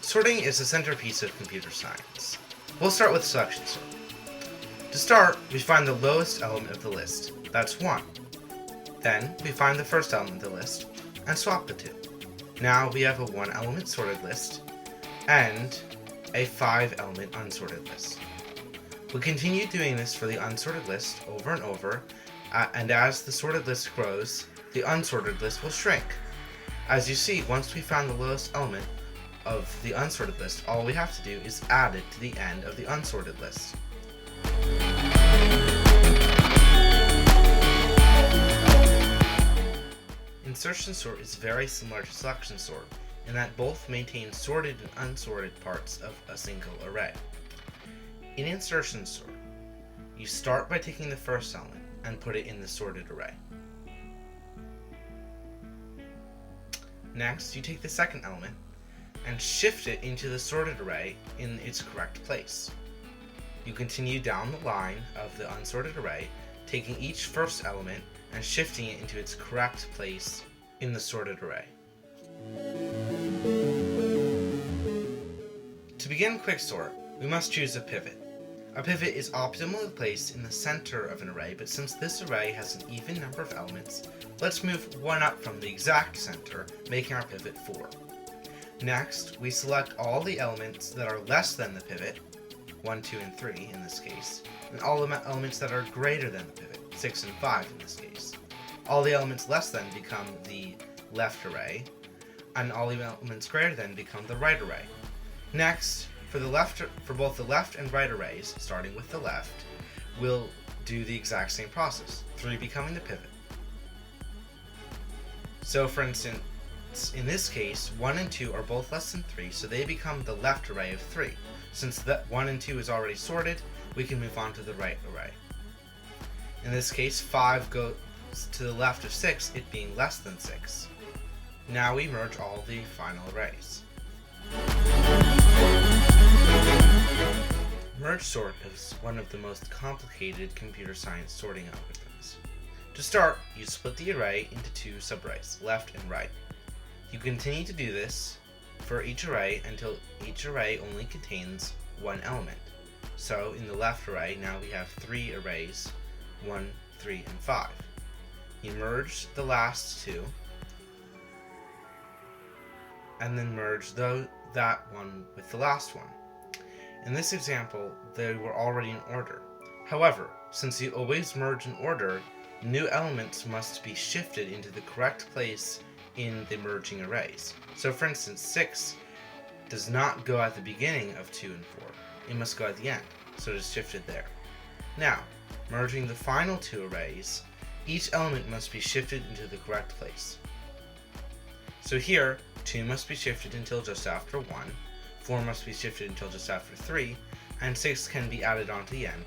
Sorting is the centerpiece of computer science. We'll start with selection sort. To start, we find the lowest element of the list, that's 1. Then, we find the first element of the list, and swap the two. Now we have a 1-element sorted list, and a 5-element unsorted list. We'll continue doing this for the unsorted list over and over, and as the sorted list grows, the unsorted list will shrink. As you see, once we found the lowest element of the unsorted list, all we have to do is add it to the end of the unsorted list. Insertion sort is very similar to selection sort in that both maintain sorted and unsorted parts of a single array. In insertion sort, you start by taking the first element and put it in the sorted array. Next, you take the second element and shift it into the sorted array in its correct place. You continue down the line of the unsorted array, taking each first element and shifting it into its correct place in the sorted array. To begin Quicksort, we must choose a pivot. A pivot is optimally placed in the center of an array, but since this array has an even number of elements, let's move one up from the exact center, making our pivot 4. Next, we select all the elements that are less than the pivot, 1, 2, and 3 in this case, and all the elements that are greater than the pivot, 6 and 5 in this case. All the elements less than become the left array, and all the elements greater than become the right array. Next, for both the left and right arrays, starting with the left, we'll do the exact same process, 3 becoming the pivot. So for instance, in this case, 1 and 2 are both less than 3, so they become the left array of 3. Since that 1 and 2 is already sorted, we can move on to the right array. In this case, 5 goes to the left of 6, it being less than 6. Now we merge all the final arrays. Mergesort is one of the most complicated computer science sorting algorithms. To start, you split the array into 2 subarrays, left and right. You continue to do this for each array until each array only contains 1 element. So in the left array, now we have 3 arrays, 1, 3, and 5. You merge the last 2, and then merge that one with the last one. In this example, they were already in order. However, since you always merge in order, new elements must be shifted into the correct place in the merging arrays. So for instance, 6 does not go at the beginning of 2 and 4. It must go at the end, so it is shifted there. Now, merging the final 2 arrays, each element must be shifted into the correct place. So here, 2 must be shifted until just after 1, 4 must be shifted until just after 3, and 6 can be added on to the end.